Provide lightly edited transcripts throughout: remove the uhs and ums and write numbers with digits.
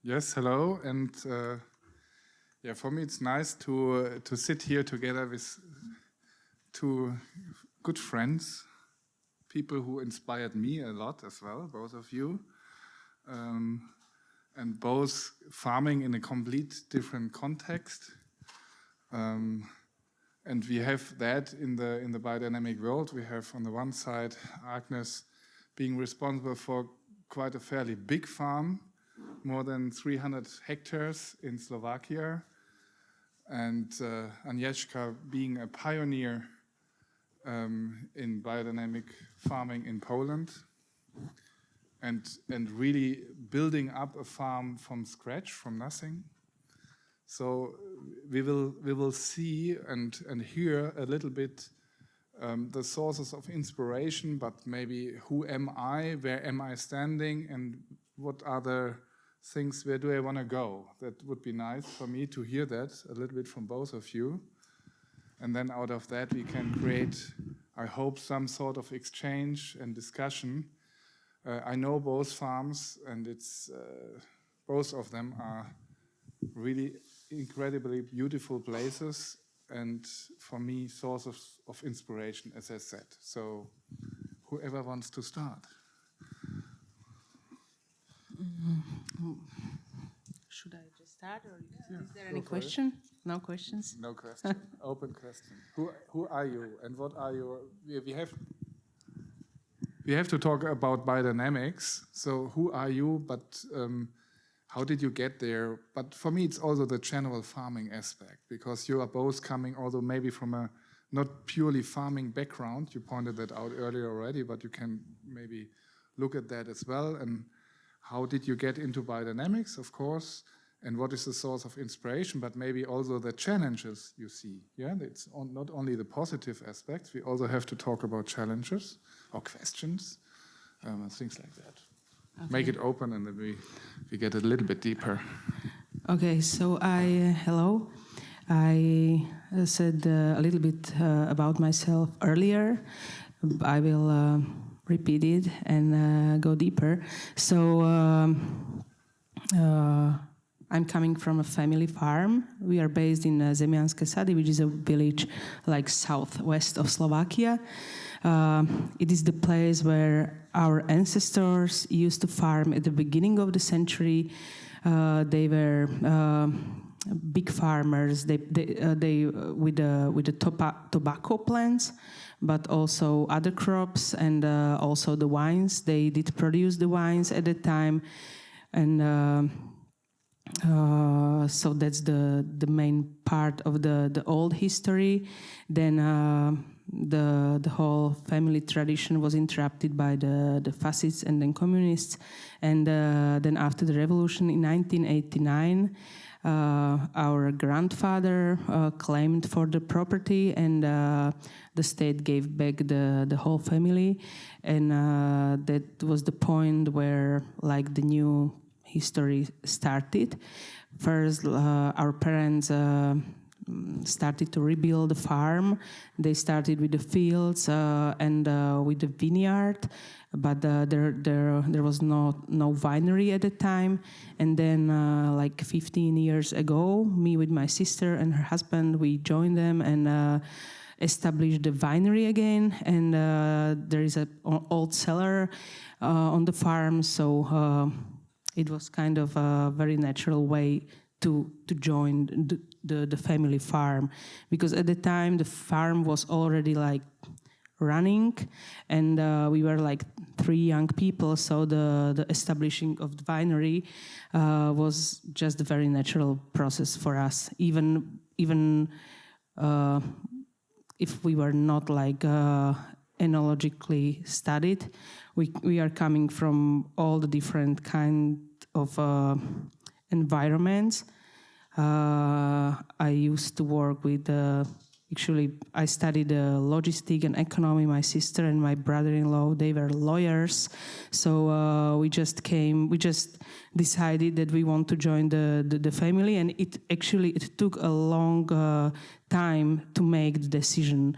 Yes, hello, and for me it's nice to sit here together with two good friends, people who inspired me a lot as well, both of you, and both farming in a complete different context. And we have that in the biodynamic world. We have on the one side Agnes being responsible for quite a fairly big farm, more than 300 hectares in Slovakia, and Agnieszka being a pioneer in biodynamic farming in Poland, and really building up a farm from scratch, from nothing. So we will see and hear a little bit the sources of inspiration, but maybe who am I, where am I standing, and what are the things, where do I want to go? That would be nice for me to hear that a little bit from both of you. And then out of that we can create, I hope, some sort of exchange and discussion. I know both farms, and it's both of them are really incredibly beautiful places, and for me sources of inspiration, as I said. So whoever wants to start. Should I just start, or is there any question? No questions? No question. Open question. Who are you, and what are your? We have to talk about biodynamics. So who are you? But how did you get there? But for me, it's also the general farming aspect, because you are both coming, although maybe from a not purely farming background. You pointed that out earlier already, but you can maybe look at that as well. And how did you get into biodynamics, of course, and what is the source of inspiration, but maybe also the challenges you see. Yeah, it's not only the positive aspects, we also have to talk about challenges or questions, things like that. Okay. Make it open, and then we get a little bit deeper. Okay, so hello. I said a little bit about myself earlier. I will repeat it and go deeper. So I'm coming from a family farm. We are based in Zemianske Sady, which is a village like southwest of Slovakia. It is the place where our ancestors used to farm at the beginning of the century. They were big farmers. They with the tobacco plants, but also other crops, and also the wines. They did produce the wines at the time, and so that's the main part of the old history. Then the whole family tradition was interrupted by the fascists and then communists, and then after the revolution in 1989. Our grandfather claimed for the property, and the state gave back the whole family, and that was the point where like the new history started. First, our parents started to rebuild the farm. They started with the fields and with the vineyard, but there was no winery at the time. And then like 15 years ago, me with my sister and her husband, we joined them and established the winery again. And there is an old cellar on the farm, so it was kind of a very natural way to join the family farm, because at the time the farm was already like running, and we were like 3 young people, so the establishing of the winery was just a very natural process for us, even if we were not like enologically studied. We are coming from all the different kind of environments. I used to work with, actually I studied logistics and economy. My sister and my brother-in-law, they were lawyers. So we just decided that we want to join the family, and it took a long time to make the decision.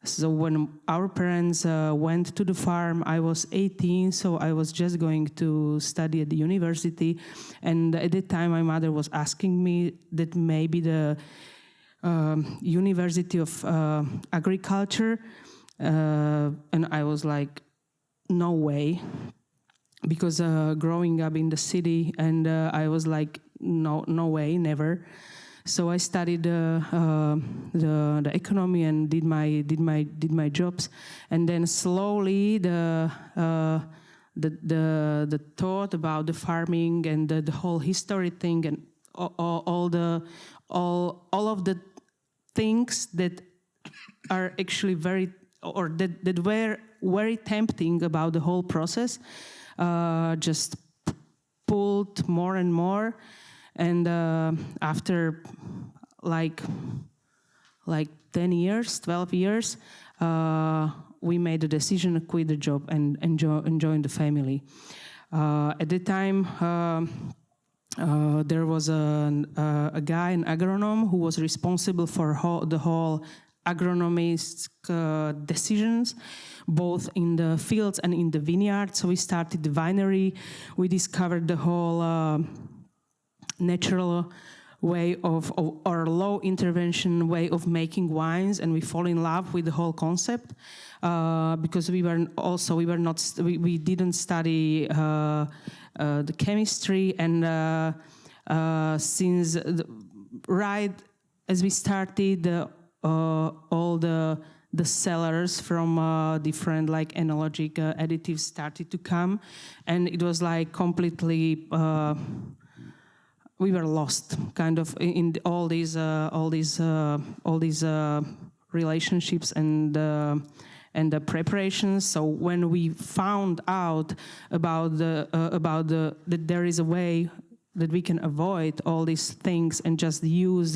So when our parents went to the farm, I was 18, so I was just going to study at the university. And at that time, my mother was asking me that maybe the University of Agriculture, and I was like, no way, because growing up in the city, and I was like, no way, never. So I studied the economy and did my jobs, and then slowly the thought about the farming and the whole history thing and all of the things that are actually that were very tempting about the whole process just pulled more and more. And after like 10 years, 12 years, we made the decision to quit the job and join the family. At the time, there was a guy, an agronome, who was responsible for the whole agronomist decisions, both in the fields and in the vineyard. So we started the winery. We discovered the whole natural way of or low intervention way of making wines, and we fall in love with the whole concept because we didn't study the chemistry, and since right as we started, all the sellers from different like enologic additives started to come, and it was like completely. We were lost, kind of, in all these relationships and the preparations. So when we found out about that there is a way that we can avoid all these things and just use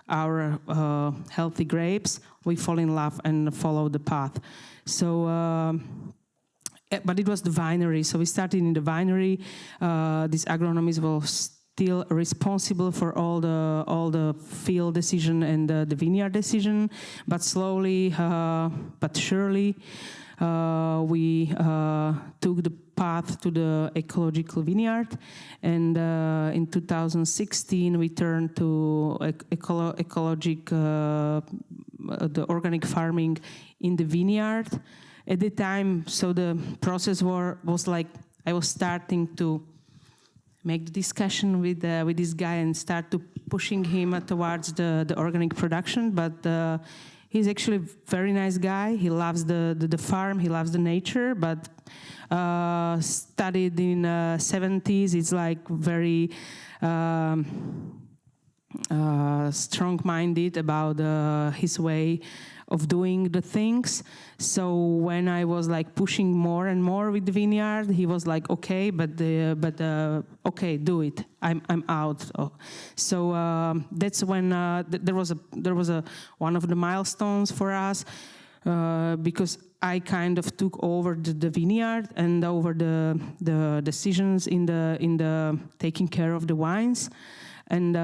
our healthy grapes, we fall in love and follow the path. So. But it was the winery, so we started in the winery. This agronomist was still responsible for all the field decision and the vineyard decision, but slowly but surely we took the path to the ecological vineyard, and in 2016 we turned to ecologic the organic farming in the vineyard. At the time, so the process was like I was starting to make the discussion with this guy and start to pushing him towards the organic production. But he's actually a very nice guy. He loves the farm. He loves the nature. But studied in 70s. It's like very strong-minded about his way of doing the things. So when I was like pushing more and more with the vineyard, he was like, okay, but okay, do it. I'm out. So that's when there was one of the milestones for us because I kind of took over the vineyard and over the decisions in the taking care of the wines, and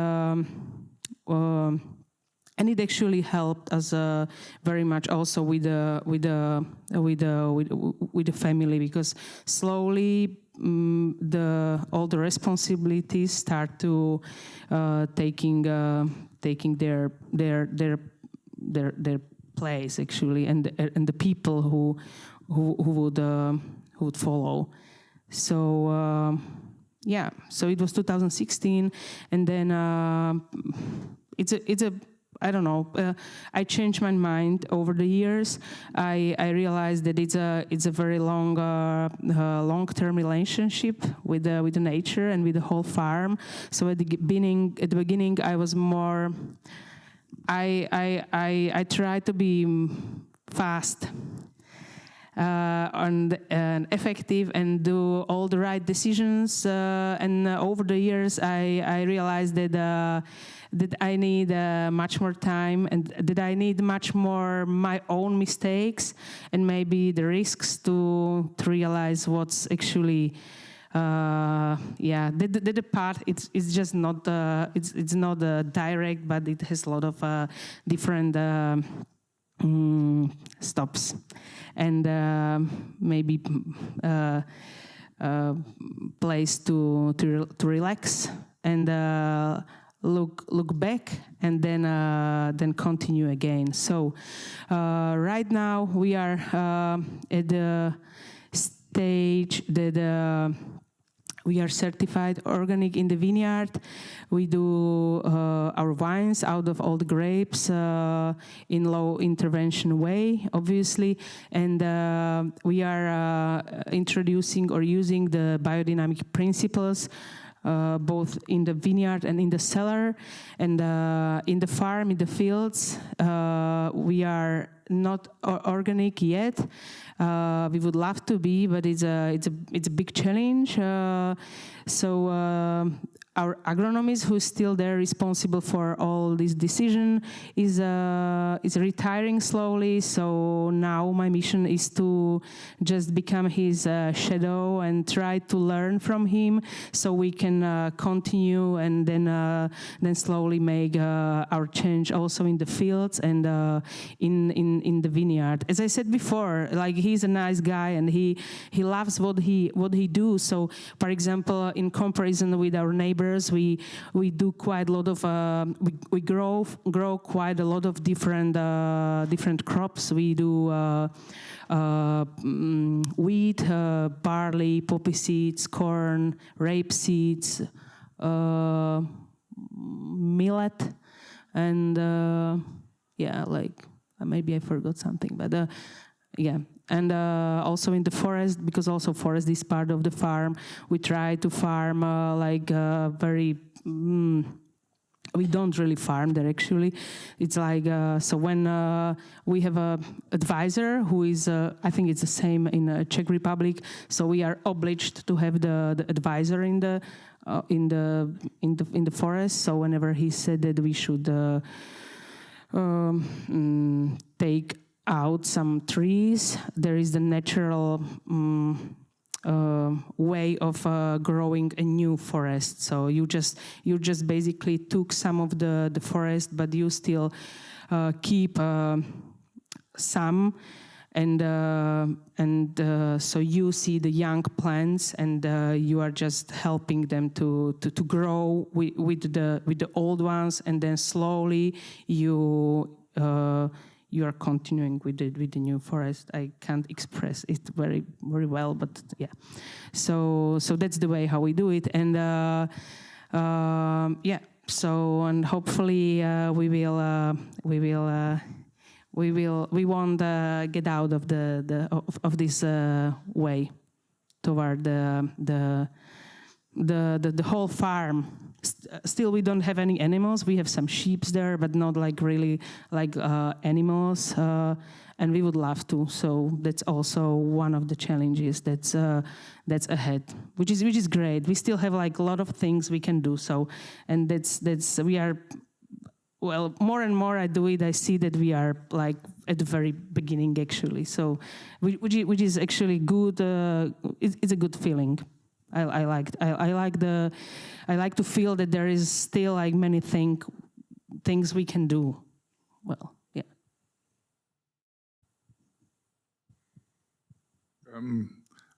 it actually helped us very much also with the family, because slowly all the responsibilities start to taking their place actually, and the people who would follow. So yeah, so it was 2016, and then it's a I don't know. I changed my mind over the years. I realized that it's a very long-term relationship with the nature and with the whole farm. So at the beginning, I was more. I tried to be fast and effective and do all the right decisions. And over the years, I realized that I need much more time, and that I need much more my own mistakes and maybe the risks to realize what's actually the path. It's just not it's not direct, but it has a lot of different stops, and maybe place to relax and look back, and then continue again. So right now we are at the stage that we are certified organic in the vineyard. We do our wines out of all the grapes in low intervention way, obviously, and we are introducing or using the biodynamic principles both in the vineyard and in the cellar, and in the farm, in the fields. We are not organic yet. We would love to be, but it's a big challenge. So our agronomist, who is still there, responsible for all this decision, is retiring slowly. So now my mission is to just become his shadow and try to learn from him, so we can continue and then slowly make our change also in the fields and in the vineyard. As I said before, like, he's a nice guy and he loves what he do. So, for example, in comparison with our neighbors, we do quite a lot of we grow quite a lot of different crops. We do wheat, barley, poppy seeds, corn, rape seeds, millet, and yeah, like, maybe I forgot something, but yeah. And also in the forest, because also forest is part of the farm, we try to farm very. We don't really farm there, actually. It's like, so when we have a advisor who is, I think it's the same in Czech Republic, so we are obliged to have the advisor in the forest. So whenever he said that we should take out some trees, there is the natural way of growing a new forest. So you just basically took some of the forest, but you still keep some, and so you see the young plants, and you are just helping them to grow with the old ones, and then slowly you are continuing with the new forest. I can't express it very well, but yeah. So that's the way how we do it, and yeah. So, and hopefully we won't get out of this way toward the whole farm. Still, we don't have any animals. We have some sheep there, but not like really like animals, and we would love to. So that's also one of the challenges that's ahead, which is great. We still have like a lot of things we can do. So, and that's we are. Well, more and more I do it, I see that we are like at the very beginning, actually. So, which is actually good. It's a good feeling. I like to feel that there is still like many things we can do. Well, yeah.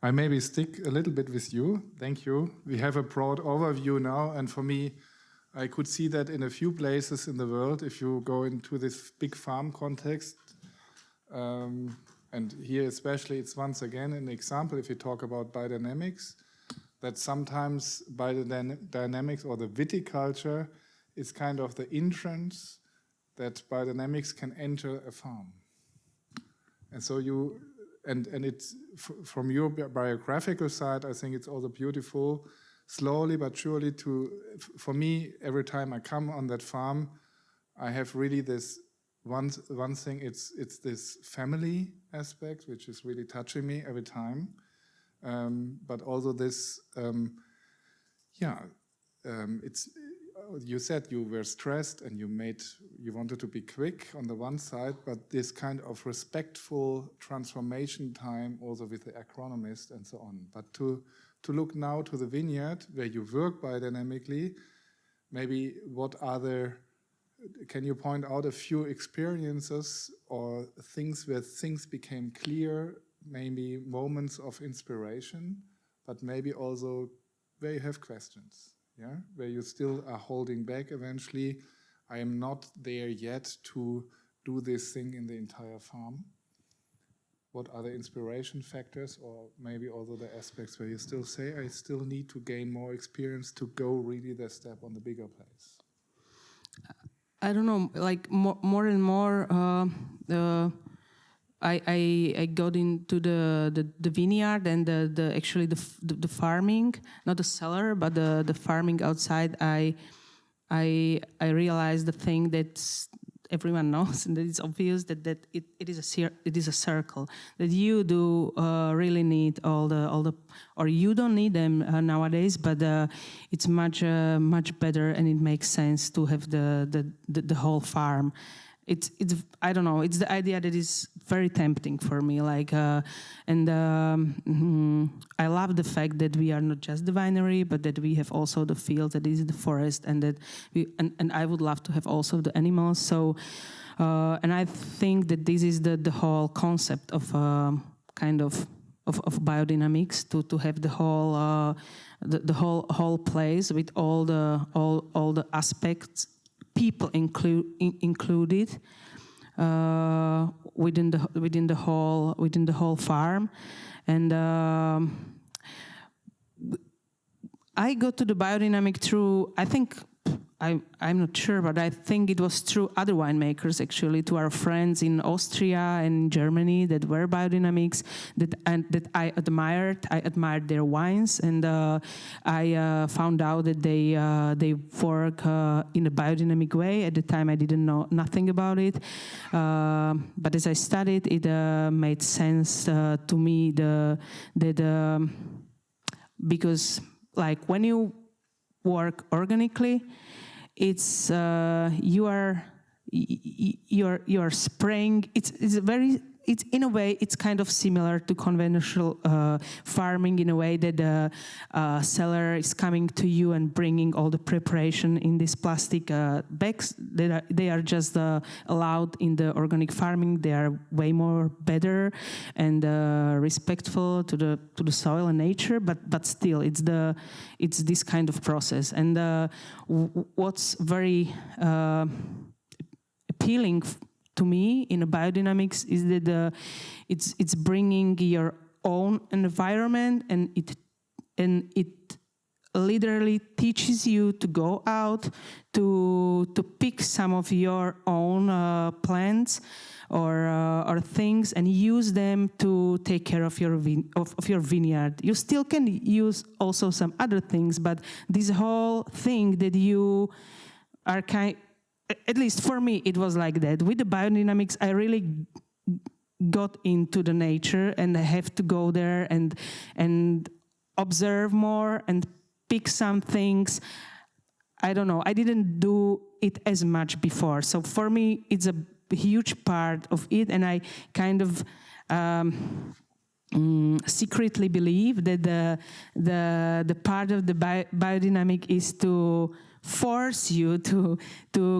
I maybe stick a little bit with you. Thank you. We have a broad overview now, and for me, I could see that in a few places in the world, if you go into this big farm context, and here especially, it's once again an example, if you talk about biodynamics, that sometimes biodynamics or the viticulture is kind of the entrance that biodynamics can enter a farm. And so and it's, from your biographical side, I think it's also beautiful, slowly but surely for me, every time I come on that farm, I have really this one thing, it's this family aspect, which is really touching me every time. But also this, it's, you said you were stressed and you wanted to be quick on the one side, but this kind of respectful transformation time also with the agronomist and so on. But to look now to the vineyard where you work biodynamically, maybe what are the can you point out a few experiences or things where things became clear, maybe moments of inspiration, but maybe also where you have questions, yeah? Where you still are holding back eventually. I am not there yet to do this thing in the entire farm. What are the inspiration factors, or maybe also the aspects where you still say, I still need to gain more experience to go really the step on the bigger place? I don't know, like more and more, I got into the vineyard and the farming, not the cellar, but the farming outside. I realized the thing that everyone knows, and that it's obvious that it is a circle, that you do really need all the, or you don't need them nowadays, but it's much better, and it makes sense to have the whole farm. It's I don't know, it's the idea that is very tempting for me, like I love the fact that we are not just the winery, but that we have also the field, that is the forest, and that and I would love to have also the animals. So and I think that this is the whole concept of kind of biodynamics, to have the whole the whole place with all the aspects, people included within the whole farm. And I got to the biodynamic through, I think, I'm not sure, but I think it was through other winemakers, actually, to our friends in Austria and Germany that were biodynamics, that I admired. I admired their wines, and I found out that they work in a biodynamic way. At the time, I didn't know nothing about it, but as I studied, it made sense to me because, like, when you work organically, it's you are spraying. It's in a way, it's kind of similar to conventional farming, in a way that the seller is coming to you and bringing all the preparation in these plastic bags. They are just allowed in the organic farming. They are way more better and respectful to the soil and nature. But still, it's this kind of process. And what's very appealing to me in biodynamics is that it's bringing your own environment, and it literally teaches you to go out to pick some of your own plants or things and use them to take care of your vineyard. You still can use also some other things, but this whole thing that you are at least for me, it was like that. With the biodynamics, I really got into the nature, and I have to go there and observe more and pick some things. I don't know. I didn't do it as much before. So for me, it's a huge part of it, and I kind of secretly believe that the part of the biodynamic is to force you to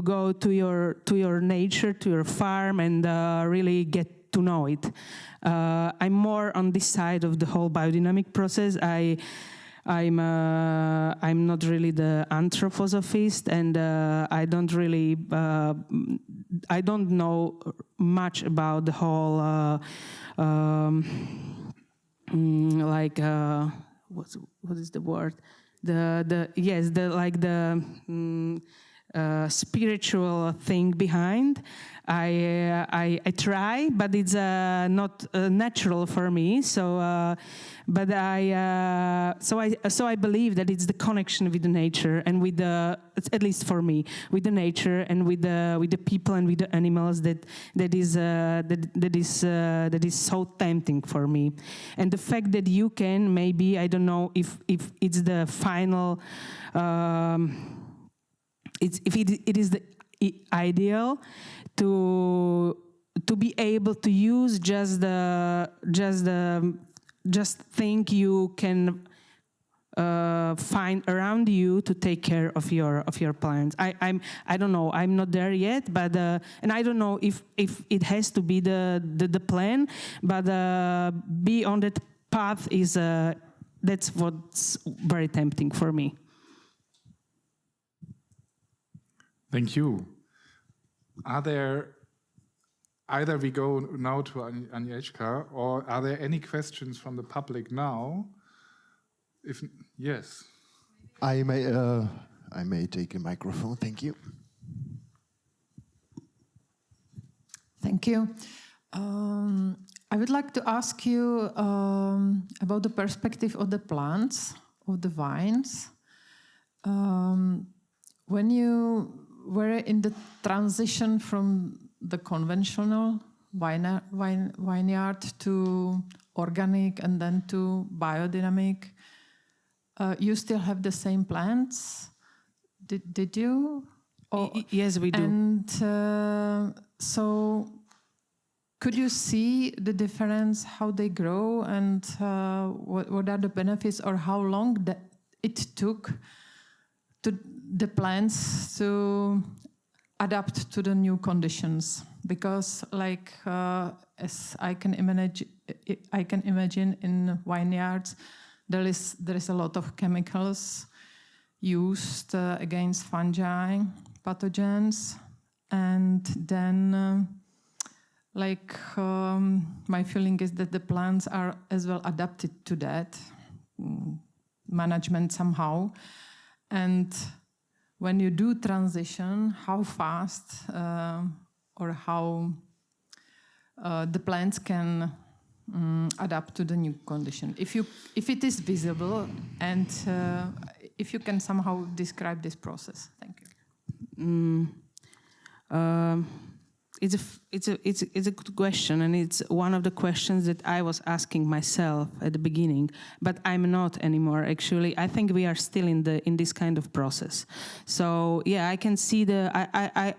go to your nature, to your farm, and really get to know it. I'm more on this side of the whole biodynamic process. I'm not really the anthroposophist, and I don't really I don't know much about the whole what is the word? Spiritual thing behind. I try, but it's not natural for me. So, but so I believe that it's the connection with the nature and with at least for me, with the nature and with the people and with the animals that is so tempting for me. And the fact that you can, maybe, I don't know if it's the final. It is the ideal to be able to use just think you can find around you to take care of your plants. I don't know. I'm not there yet, but and I don't know if it has to be the plan, but be on that path is that's what's very tempting for me. Thank you. Are there, either we go now to Agnieszka, or are there any questions from the public now? If yes. I may take a microphone, thank you. Thank you. I would like to ask you about the perspective of the plants, of the vines. When you were in the transition from the conventional vineyard to organic and then to biodynamic, you still have the same plants? Did you? Yes, we do. And so could you see the difference, how they grow, and what are the benefits, or how long that it took to the plants to adapt to the new conditions? Because, like, as I can imagine in vineyards, there is a lot of chemicals used against fungi, pathogens, and then my feeling is that the plants are as well adapted to that management somehow. And when you do transition, how fast or how the plants can adapt to the new condition, if it is visible, and if you can somehow describe this process. Thank you. It's a good question, and it's one of the questions that I was asking myself at the beginning, but I'm not anymore. Actually, I think we are still in this kind of process. So yeah, I can see I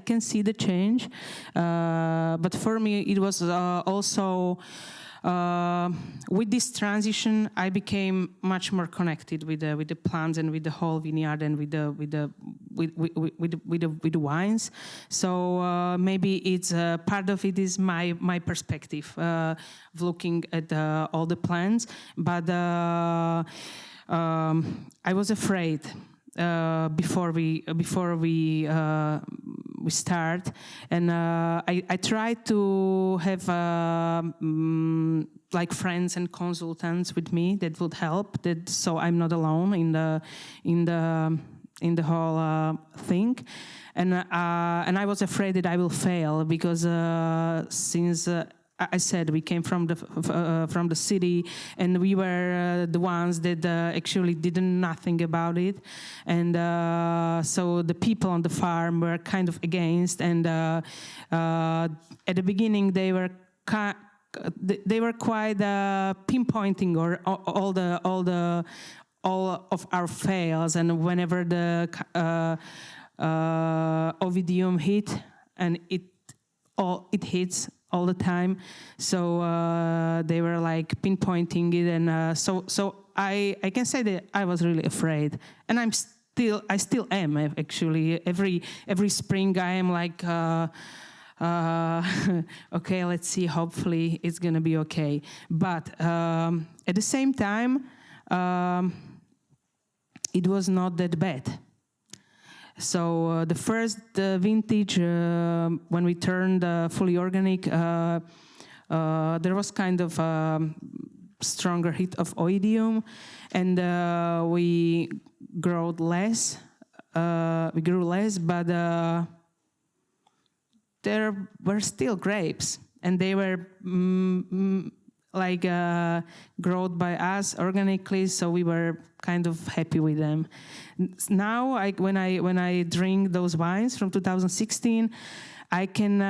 can see the change, but for me it was also. With this transition, I became much more connected with the plants and with the whole vineyard and with the wines. So maybe it's part of it is my perspective of looking at all the plants. But I was afraid before we start, and I tried to have like friends and consultants with me that would help. So I'm not alone in the whole thing, and I was afraid that I will fail because since. I said we came from the city, and we were the ones that actually did nothing about it, and so the people on the farm were kind of against. And at the beginning, they were quite pinpointing or all of our fails, and whenever the ovidium hit, and it hits all the time, so they were like pinpointing it, and so I can say that I was really afraid, and I still am actually. Every spring I am like, okay, let's see. Hopefully it's gonna be okay. But at the same time, it was not that bad. So the first vintage, when we turned fully organic, there was kind of stronger hit of oidium, and we grew less. But there were still grapes, and they were grown by us organically, so we were kind of happy with them. Now, when I drink those wines from 2016, I can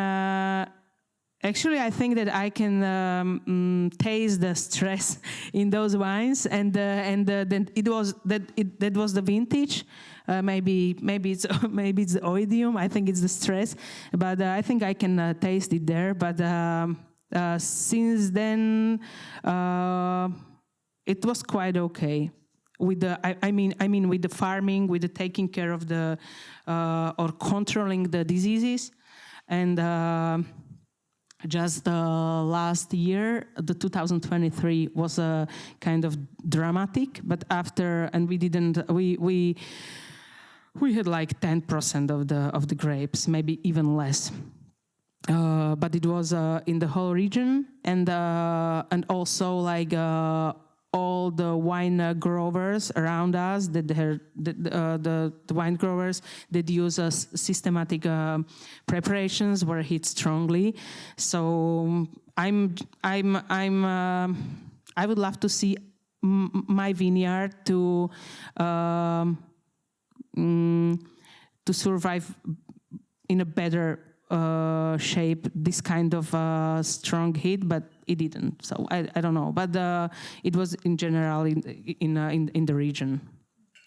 actually I think that I can taste the stress in those wines, and then that was the vintage. Maybe it's the oidium. I think it's the stress, but I think I can taste it there. But since then, it was quite okay. With the, I mean, with the farming, with the taking care of the, or controlling the diseases, and just the last year, the 2023 was a kind of dramatic. But after, and we had like 10% of the grapes, maybe even less. But it was in the whole region, and also like all the wine growers around us, the wine growers that use systematic preparations were hit strongly. So I would love to see my vineyard to survive in a better shape, this kind of strong heat, but it didn't. So I don't know, but it was in general in the region.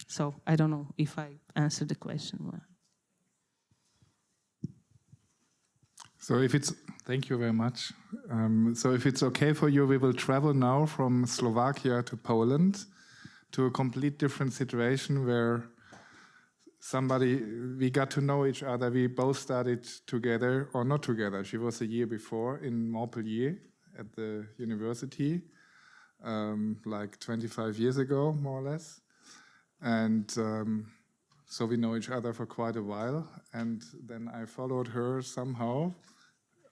So I don't know if I answered the question well. So thank you very much. So if it's okay for you, we will travel now from Slovakia to Poland, to a complete different situation where we got to know each other. We both studied together, or not together. She was a year before in Montpellier at the university, like 25 years ago, more or less. And so we know each other for quite a while. And then I followed her somehow.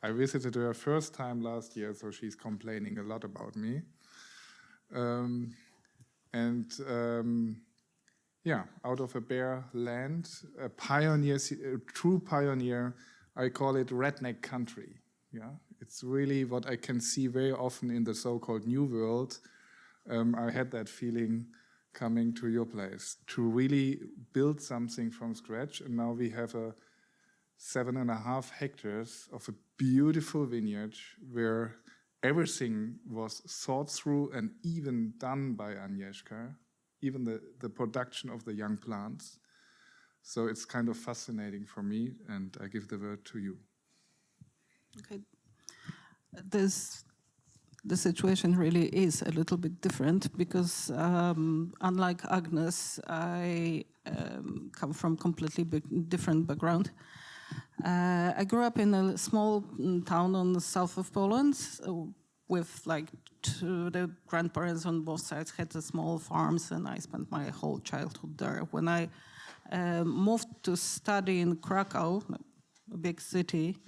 I visited her first time last year, so she's complaining a lot about me. Yeah, out of a bare land, a pioneer, a true pioneer. I call it redneck country. Yeah, it's really what I can see very often in the so-called New World. I had that feeling coming to your place, to really build something from scratch. And now we have 7.5 hectares of a beautiful vineyard where everything was thought through and even done by Agnieszka. Even the production of the young plants. So it's kind of fascinating for me, and I give the word to you. Okay. The situation really is a little bit different because unlike Agnes, I come from completely different background. I grew up in a small town on the south of Poland, with like the grandparents on both sides had the small farms, and I spent my whole childhood there. When I moved to study in Krakow, a big city,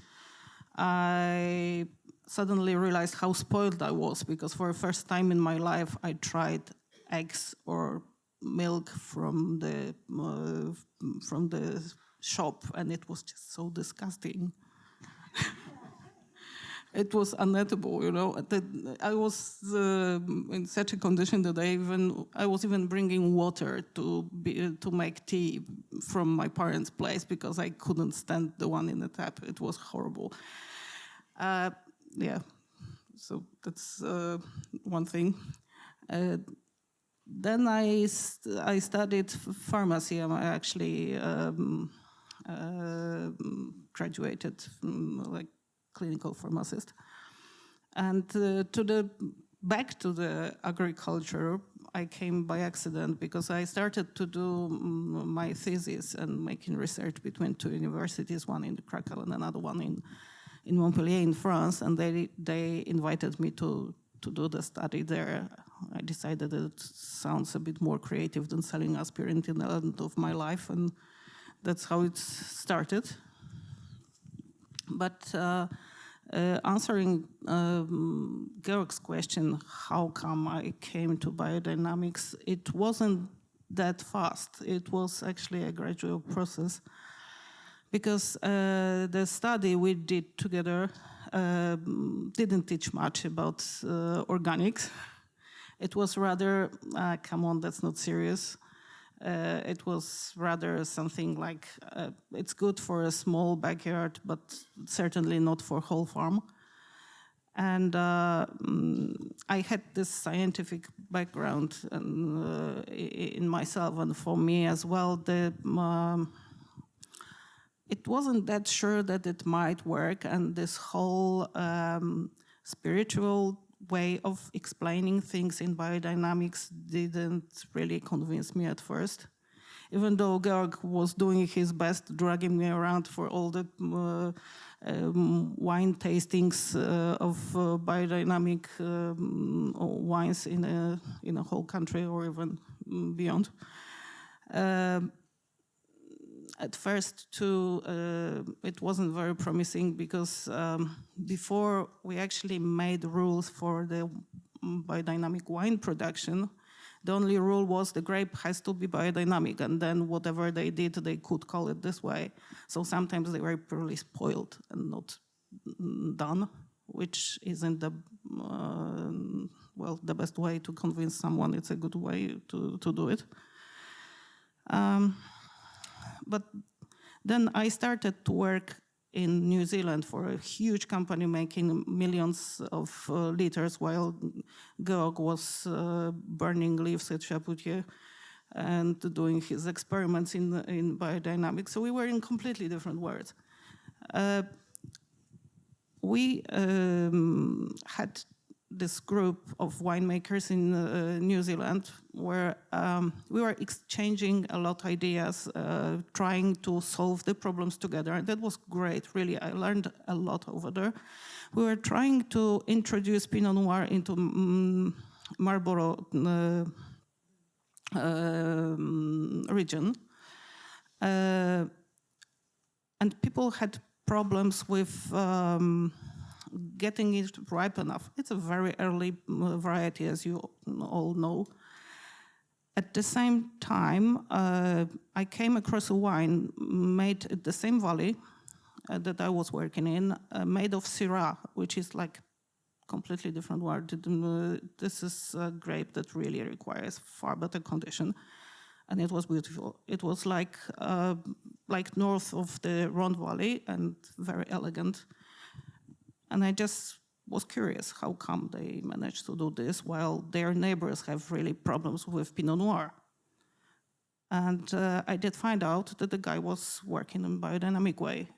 I suddenly realized how spoiled I was, because for the first time in my life I tried eggs or milk from the shop, and it was just so disgusting. It was uneatable, you know. I was in such a condition that I was even bringing water to make tea from my parents' place because I couldn't stand the one in the tap. It was horrible. Yeah, so that's one thing. Then I studied pharmacy. I actually graduated like clinical pharmacist, and back to the agriculture I came by accident, because I started to do my thesis and making research between two universities, one in Krakow and another one in Montpellier in France, and they invited me to do the study there. I decided that it sounds a bit more creative than selling aspirin in the end of my life, and that's how it started. But answering Georg's question, how come I came to biodynamics, it wasn't that fast. It was actually a gradual process, because the study we did together didn't teach much about organics. It was rather, come on, that's not serious. It was rather something like, it's good for a small backyard, but certainly not for whole farm. And I had this scientific background in myself, and for me as well, it wasn't that sure that it might work, and this whole spiritual way of explaining things in biodynamics didn't really convince me at first. Even though Georg was doing his best, dragging me around for all the wine tastings of biodynamic wines in a whole country or even beyond. At first, too, it wasn't very promising because before we actually made rules for the biodynamic wine production, the only rule was the grape has to be biodynamic, and then whatever they did, they could call it this way. So sometimes they were purely spoiled and not done, which isn't the the best way to convince someone. It's a good way to do it. But then I started to work in New Zealand for a huge company making millions of liters while Georg was burning leaves at Chapoutier and doing his experiments in biodynamics. So we were in completely different worlds. We had this group of winemakers in New Zealand where we were exchanging a lot of ideas, trying to solve the problems together. And that was great, really. I learned a lot over there. We were trying to introduce Pinot Noir into Marlborough region. And people had problems with getting it ripe enough. It's a very early variety, as you all know. At the same time, I came across a wine made at the same valley that I was working in, made of Syrah, which is like completely different word. This is a grape that really requires far better condition, and it was beautiful. It was like north of the Rhone Valley and very elegant. And I just was curious, how come they managed to do this while their neighbors have really problems with Pinot Noir? And I did find out that the guy was working in a biodynamic way.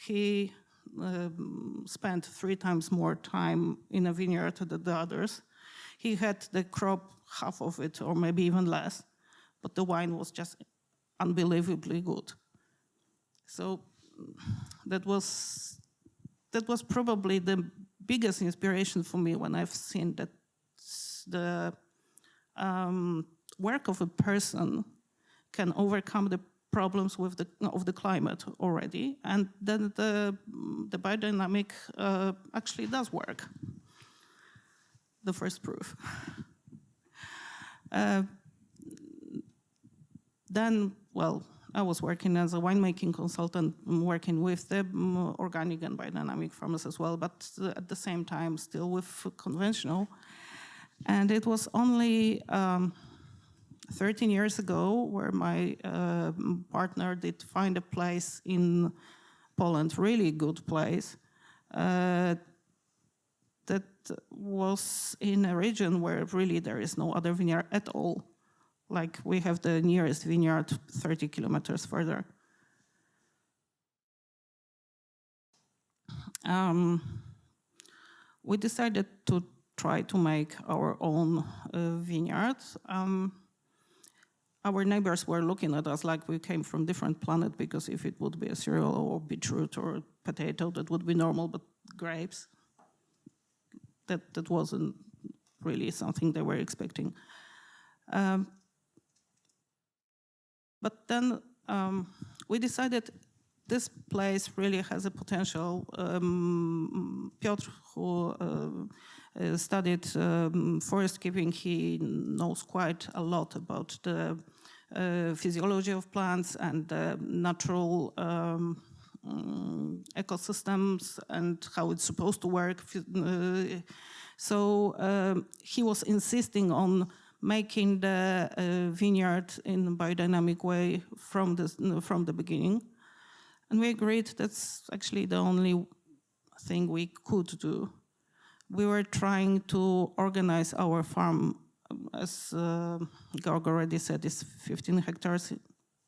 He spent 3 times more time in a vineyard than the others. He had the crop, half of it, or maybe even less, but the wine was just unbelievably good. So that was probably the biggest inspiration for me when I've seen that the work of a person can overcome the problems with of the climate already, and then the biodynamic actually does work. The first proof. Then, I was working as a winemaking consultant, working with the organic and biodynamic farmers as well, but at the same time still with conventional. And it was only 13 years ago where my partner did find a place in Poland, really good place, that was in a region where really there is no other vineyard at all. Like we have the nearest vineyard 30 kilometers further. We decided to try to make our own vineyard. Our neighbors were looking at us like we came from different planet, because if it would be a cereal or beetroot or potato, that would be normal, but grapes, that wasn't really something they were expecting. But then we decided this place really has a potential. Piotr, who studied forest keeping, he knows quite a lot about the physiology of plants and the natural ecosystems and how it's supposed to work. So he was insisting on making the vineyard in a biodynamic way from the beginning. And we agreed that's actually the only thing we could do. We were trying to organize our farm, as Georg already said, it's 15 hectares.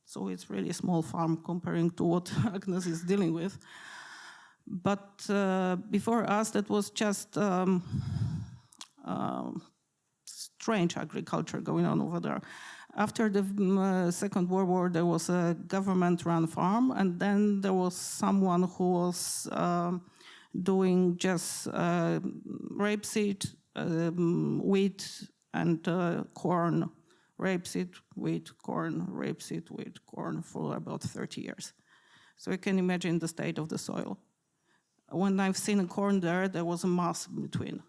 So it's really a small farm comparing to what Agnes is dealing with. But before us, that was just strange agriculture going on over there. After the Second World War, there was a government-run farm, and then there was someone who was doing just rapeseed, wheat, and corn. Rapeseed, wheat, corn, rapeseed, wheat, corn for about 30 years. So you can imagine the state of the soil. When I've seen a corn there was a moss in between.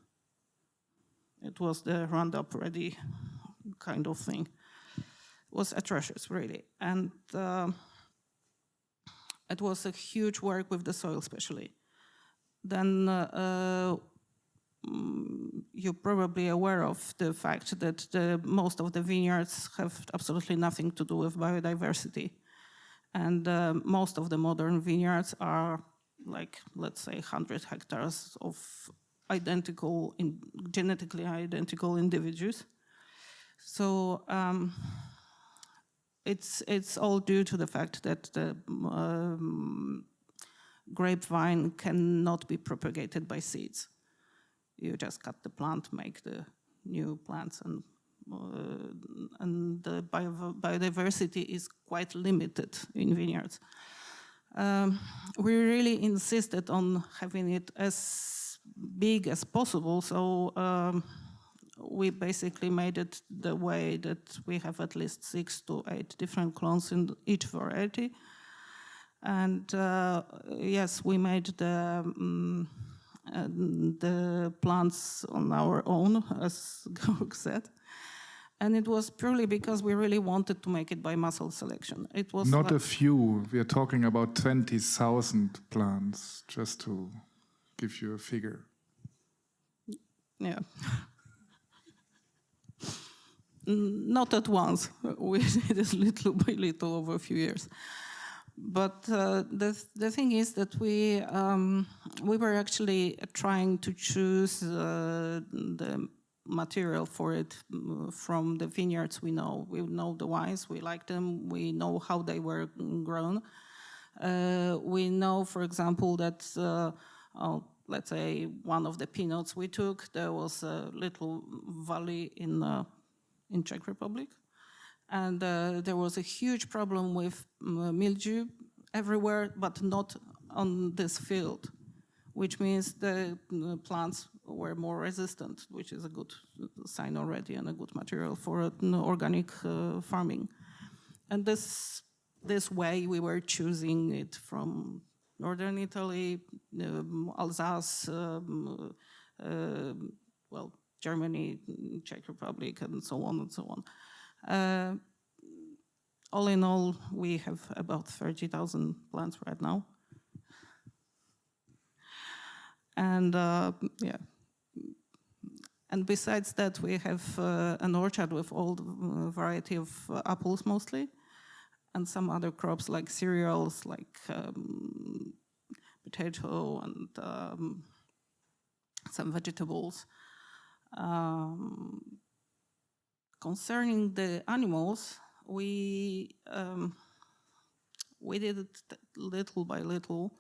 It was the Roundup ready kind of thing. It was atrocious, really. And it was a huge work with the soil, especially. Then you're probably aware of the fact that most of the vineyards have absolutely nothing to do with biodiversity. And most of the modern vineyards are like, let's say, 100 hectares of genetically identical individuals. So it's all due to the fact that the grapevine cannot be propagated by seeds. You just cut the plant, make the new plants, and the biodiversity is quite limited in vineyards. We really insisted on having it as big as possible, so we basically made it the way that we have at least 6 to 8 different clones in each variety. And yes, we made the plants on our own, as Georg said. And it was purely because we really wanted to make it by muscle selection. It was not a few. We are talking about 20,000 plants, just to give you a figure. Yeah. Not at once. We did it little by little over a few years. But the thing is that we were actually trying to choose the material for it from the vineyards we know. We know the wines, we like them, we know how they were grown. We know, for example, that, let's say, one of the Pinots we took, there was a little valley in Czech Republic. And there was a huge problem with mildew everywhere, but not on this field, which means the plants were more resistant, which is a good sign already and a good material for organic farming. And this way we were choosing it from northern Italy, Alsace, well, Germany, Czech Republic, and so on and so on. All in all, we have about 30,000 plants right now. And yeah. And besides that, we have an orchard with all the variety of apples mostly, and some other crops like cereals, like potato and some vegetables. Concerning the animals, we did it little by little.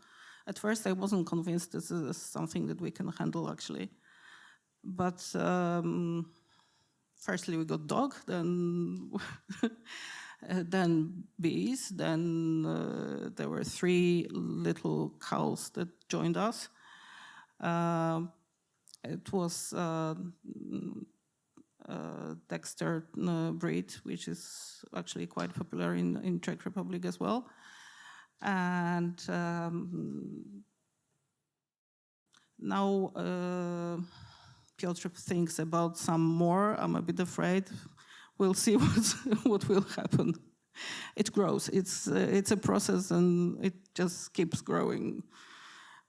At first, I wasn't convinced this is something that we can handle, actually. But firstly, we got dog, then then bees, then there were 3 little cows that joined us. It was Dexter breed, which is actually quite popular in Czech Republic as well. And now Piotr thinks about some more. I'm a bit afraid. We'll see what will happen. It grows. It's a process, and it just keeps growing.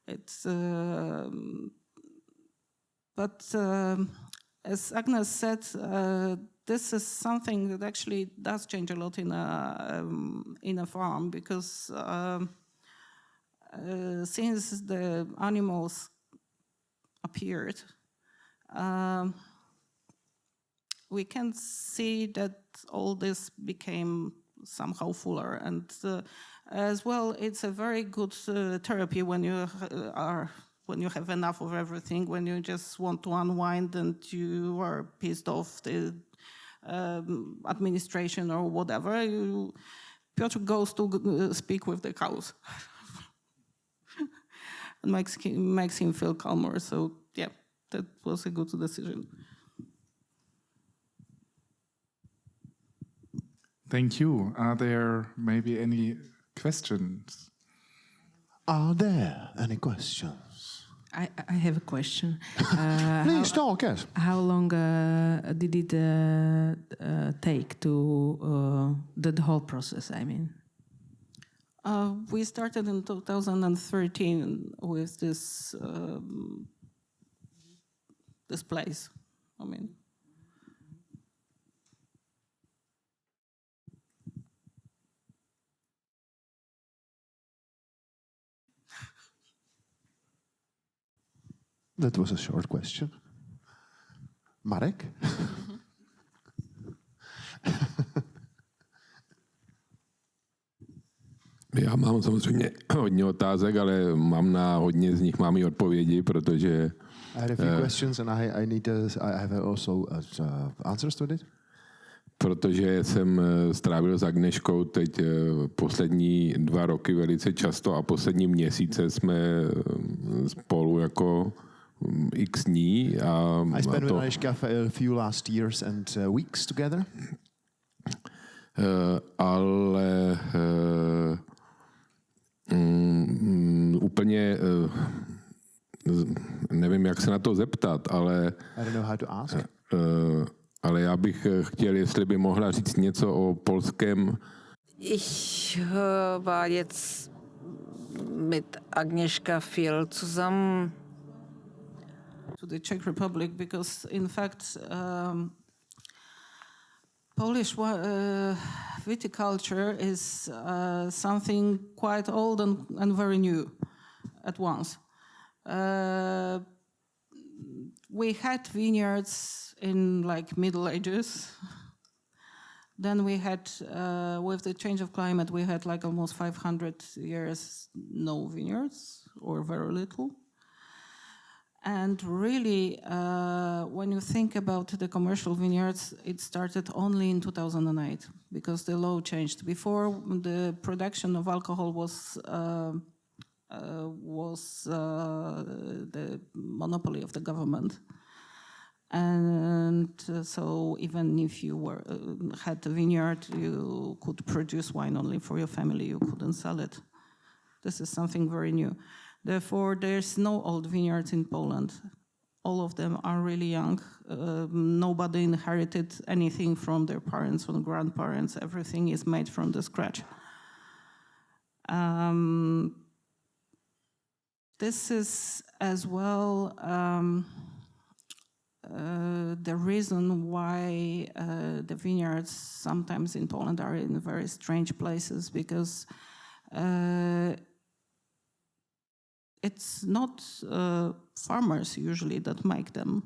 It's but as Agnes said, this is something that actually does change a lot in a farm, because since the animals appeared, we can see that all this became somehow fuller, and as well, it's a very good therapy when you are when you have enough of everything, when you just want to unwind and you are pissed off the administration or whatever, Piotr goes to speak with the cows. And makes him feel calmer. So yeah, that was a good decision. Thank you. Are there maybe any questions? Are there any questions? I have a question. Please talk, yes. How long did it take to the whole process? I mean, We started in 2013 with this this place. I mean, That was a short question. Marek? Já mám samozřejmě hodně otázek, ale mám na hodně z nich mám i odpovědi, protože I had a few questions and I have also answers to it. protože jsem strávil s Agnieszkou teď poslední 2 roky velice často a poslední měsíce jsme spolu jako x dní. I spent with Agnieszka a few last years and weeks together. Ale úplně nevím, jak se na to zeptat, ale I don't know how to ask. ale já bych chtěl, jestli by mohla říct něco o polském. Ich war jetzt mit Agnieszka viel zusammen. to the Czech Republic, because in fact Polish viticulture is something quite old and very new at once. We had vineyards in like Middle Ages. Then we had, with the change of climate, we had like almost 500 years no vineyards or very little. And really, when you think about the commercial vineyards, it started only in 2008 because the law changed. Before, the production of alcohol was the monopoly of the government. And so even if you had a vineyard, you could produce wine only for your family. You couldn't sell it. This is something very new. Therefore, there's no old vineyards in Poland. All of them are really young. Nobody inherited anything from their parents or grandparents. Everything is made from the scratch. This is as well the reason why the vineyards sometimes in Poland are in very strange places, because it's not farmers usually that make them.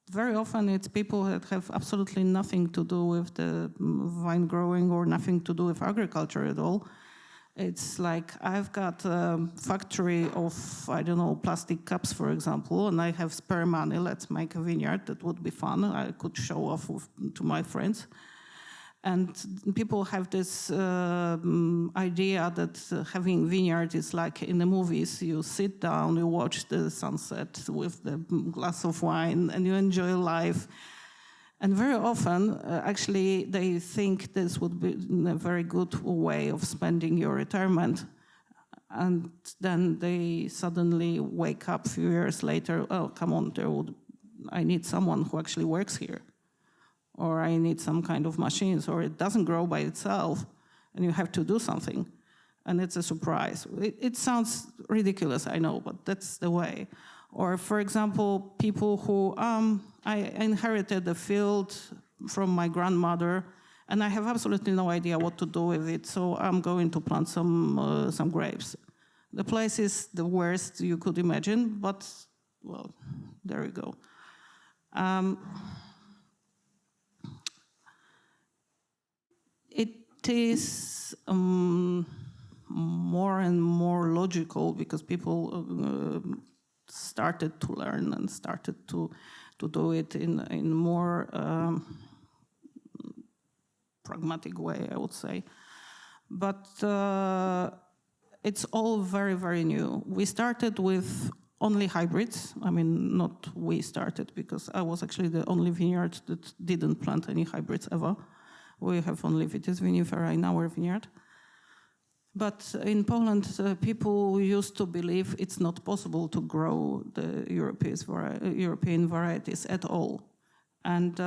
Very often it's people that have absolutely nothing to do with the vine growing or nothing to do with agriculture at all. It's like, I've got a factory of, I don't know, plastic cups, for example, and I have spare money. Let's make a vineyard. That would be fun. I could show off to my friends. And people have this idea that having vineyard is like in the movies. You sit down, you watch the sunset with the glass of wine, and you enjoy life. And very often, actually, they think this would be a very good way of spending your retirement. And then they suddenly wake up a few years later, oh, come on, I need someone who actually works here. Or I need some kind of machines, or it doesn't grow by itself, and you have to do something. And it's a surprise. It sounds ridiculous, I know, but that's the way. Or, for example, people who, I inherited a field from my grandmother, and I have absolutely no idea what to do with it, so I'm going to plant some grapes. The place is the worst you could imagine, but, well, there you go. It is more and more logical because people started to learn and started to do it in more pragmatic way, I would say. But it's all very, very new. We started with only hybrids. I mean, not we started, because I was actually the only vineyard that didn't plant any hybrids ever. We have only Vitis vinifera in our vineyard. But in Poland, people used to believe it's not possible to grow the European varieties at all. And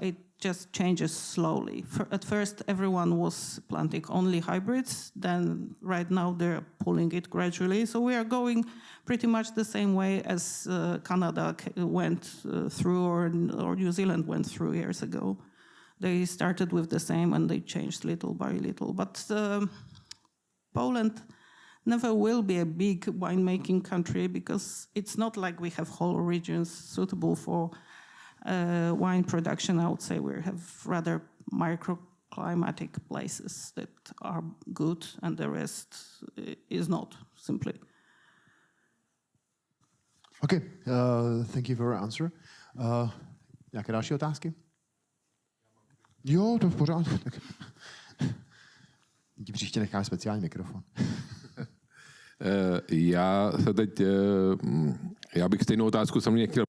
it just changes slowly. At first, everyone was planting only hybrids. Then right now, they're pulling it gradually. So we are going pretty much the same way as Canada went through or New Zealand went through years ago. They started with the same and they changed little by little. But Poland never will be a big winemaking country because it's not like we have whole regions suitable for wine production. I would say we have rather microclimatic places that are good and the rest is not, simply. Okay, thank you for your answer. Jaké další otázky? Jo, to v pořádku. Ti příště necháme speciální mikrofon. Já bych stejnou otázku samozřejmě chtěl.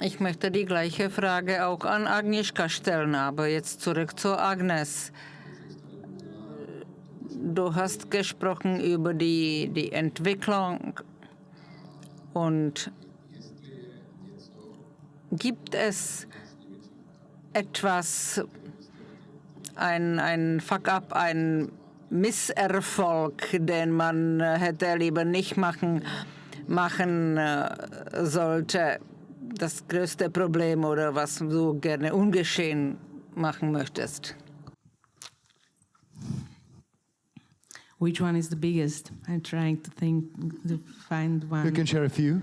Ich möchte die gleiche Frage auch an Agnieszka stellen, aber jetzt zurück zu Agnes. Du hast gesprochen über die Entwicklung und gibt es etwas, ein Fuck-up, ein Misserfolg, den man hätte lieber nicht machen sollte? Das größte Problem oder was du gerne ungeschehen machen möchtest? Which one is the biggest? I'm trying to find one. You can share a few.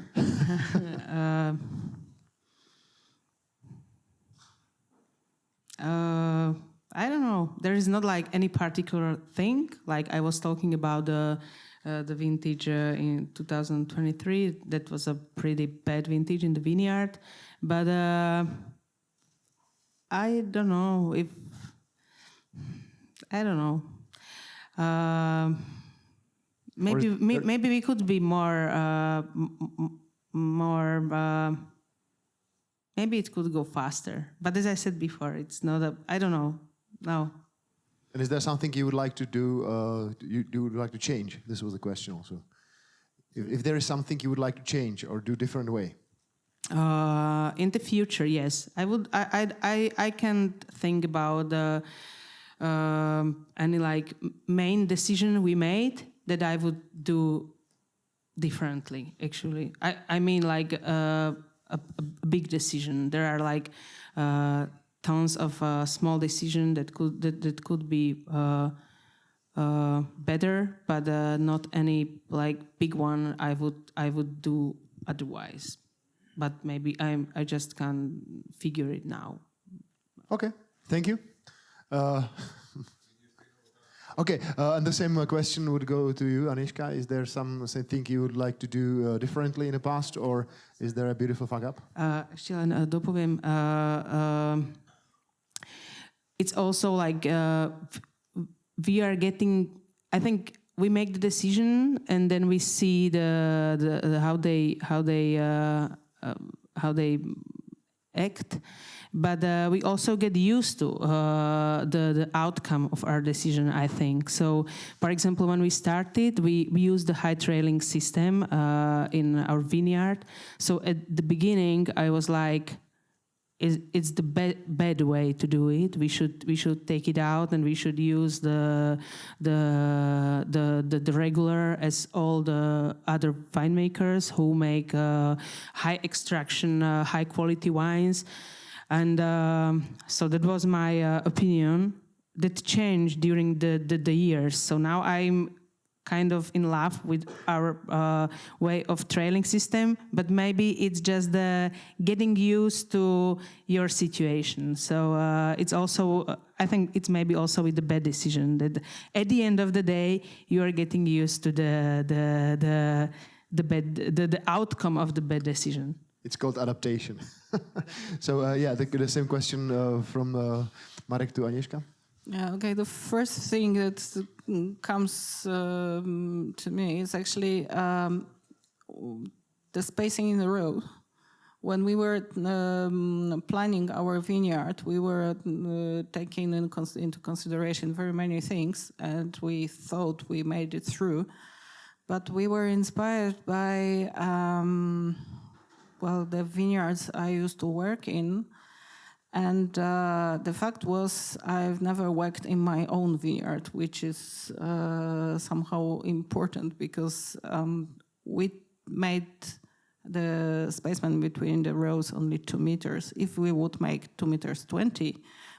I don't know. There is not like any particular thing. Like I was talking about the vintage in 2023. That was a pretty bad vintage in the vineyard. But I don't know. Maybe we could be more. Maybe it could go faster. But as I said before, it's not I don't know. No. And is there something you would like to do, you would like to change? This was the question also. If there is something you would like to change or do different way? In the future, yes. I would. I can't think about any like main decision we made that I would do differently, actually. I mean like a big decision. There are like tons of small decisions that could be better, but not any like big one I would do otherwise. But maybe I just can't figure it now. Okay, thank you. Okay, and the same question would go to you, Agnieszka. Is there something you would like to do differently in the past, or is there a beautiful fuck up? Ešte len dopoviem. It's also like we are getting. I think we make the decision, and then we see how they act. But we also get used to the outcome of our decision, I think. So, for example, when we started, we used the high trailing system in our vineyard. So at the beginning, I was like, it's the bad way to do it. We should take it out, and we should use the regular as all the other winemakers who make high extraction, high quality wines. And so that was my opinion. That changed during the years. So now I'm kind of in love with our way of trailing system, but maybe it's just the getting used to your situation. So it's also, I think it's maybe also with the bad decision that at the end of the day you are getting used to the outcome of the bad decision. It's called adaptation. So yeah, the same question from Marek to Agnieszka. Yeah, okay. The first thing that comes to me is actually the spacing in the road. When we were planning our vineyard, we were taking into consideration very many things, and we thought we made it through. But we were inspired by, the vineyards I used to work in. And the fact was, I've never worked in my own vineyard, which is somehow important because we made the spacement between the rows only 2 meters. If we would make 2 meters 20,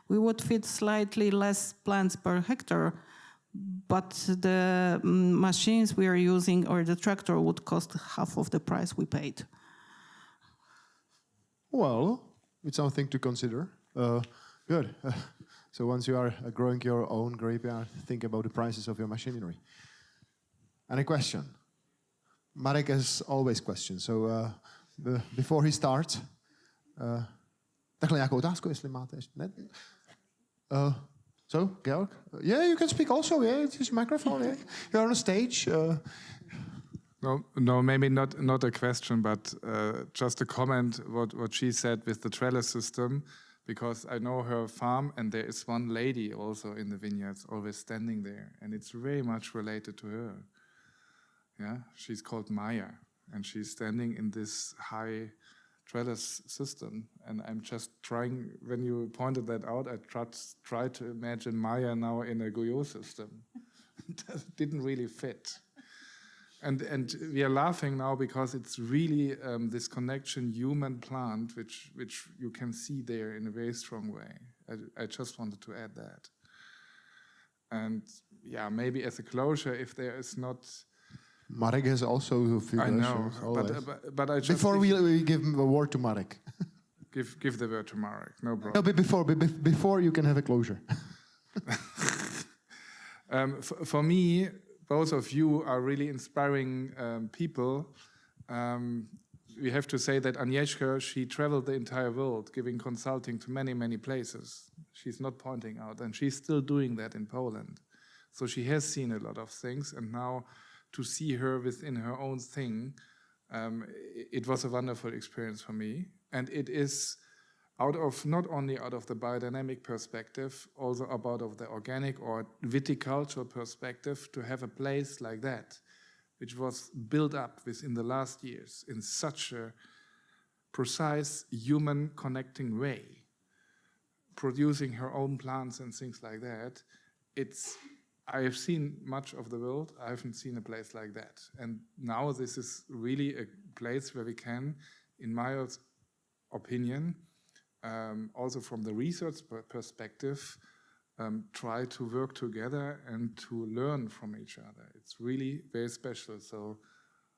we would fit slightly less plants per hectare, but the machines we are using or the tractor would cost half of the price we paid. Well, it's something to consider. Good. So once you are growing your own grapeyard, think about the prices of your machinery. Any question? Marek has always questions. So before he starts, takhle nějakou otázku, jestli máte ještě. Ne? So, Georg? Yeah, you can speak also. Yeah, it's a microphone. Yeah. You're on a stage. No, maybe not a question, but just a comment what she said with the trellis system, because I know her farm and there is one lady also in the vineyards always standing there, and it's very much related to her. Yeah, she's called Maya, and she's standing in this high trellis system, and I'm just trying, when you pointed that out, I tried to imagine Maya now in a Guyot system. It didn't really fit. And we are laughing now because it's really this connection human-plant, which you can see there in a very strong way. I just wanted to add that. And yeah, maybe as a closure, if there is not... Marek has also a few I know, but I just... Before we give a word to Marek. Give the word to Marek, no problem. No, but before you can have a closure. For me, both of you are really inspiring people. We have to say that Agnieszka, she traveled the entire world, giving consulting to many, many places. She's not pointing out, and she's still doing that in Poland. So she has seen a lot of things, and now to see her within her own thing, it was a wonderful experience for me. And it is not only out of the biodynamic perspective, also about of the organic or viticultural perspective, to have a place like that, which was built up within the last years in such a precise human connecting way, producing her own plants and things like that. I have seen much of the world. I haven't seen a place like that. And now this is really a place where we can, in my opinion, also from the research perspective, try to work together and to learn from each other. It's really very special. So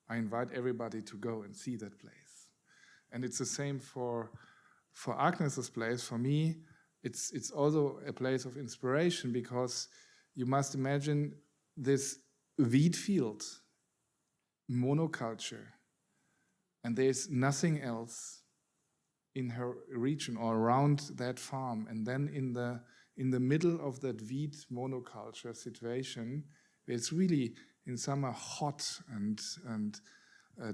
I invite everybody to go and see that place. And it's the same for Agnes's place. For me, it's also a place of inspiration, because you must imagine this wheat field, monoculture, and there's nothing else in her region or around that farm. And then in the middle of that wheat monoculture situation, where it's really in summer hot and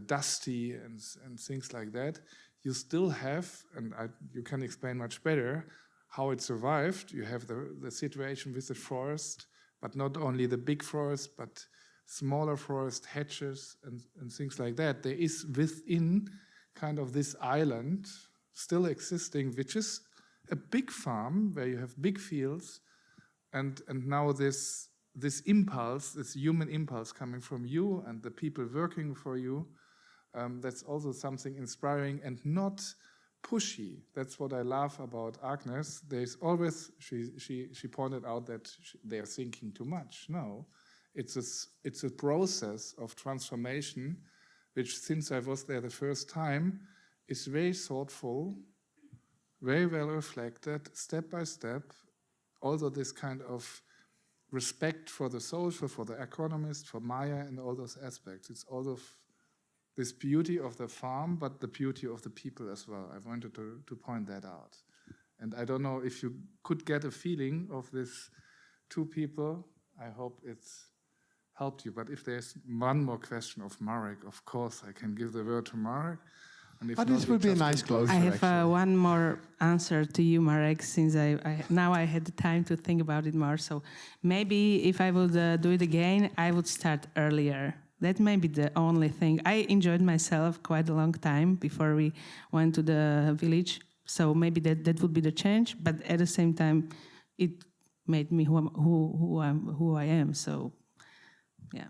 dusty and things like that, you still have, and you can explain much better how it survived. You have the situation with the forest, but not only the big forest, but smaller forest, hedges, and things like that. There is within kind of this island still existing, which is a big farm where you have big fields, and now this impulse, this human impulse coming from you and the people working for you, that's also something inspiring and not pushy. That's what I love about Agnes. There's always, she pointed out that they are thinking too much. No, It's a process of transformation, which since I was there the first time, is very thoughtful, very well reflected, step by step. Also this kind of respect for the social, for the economist, for Maya, and all those aspects. It's all of this beauty of the farm, but the beauty of the people as well. I wanted to point that out. And I don't know if you could get a feeling of these two people. I hope it's helped you. But if there's one more question of Marek, of course, I can give the word to Marek. And if But not, this we would be a just nice conclude. closure. I have actually. one more answer to you, Marek, since now I had the time to think about it more. So maybe if I would do it again, I would start earlier. That may be the only thing. I enjoyed myself quite a long time before we went to the village. So maybe that would be the change. But at the same time, it made me who I am. So, yeah.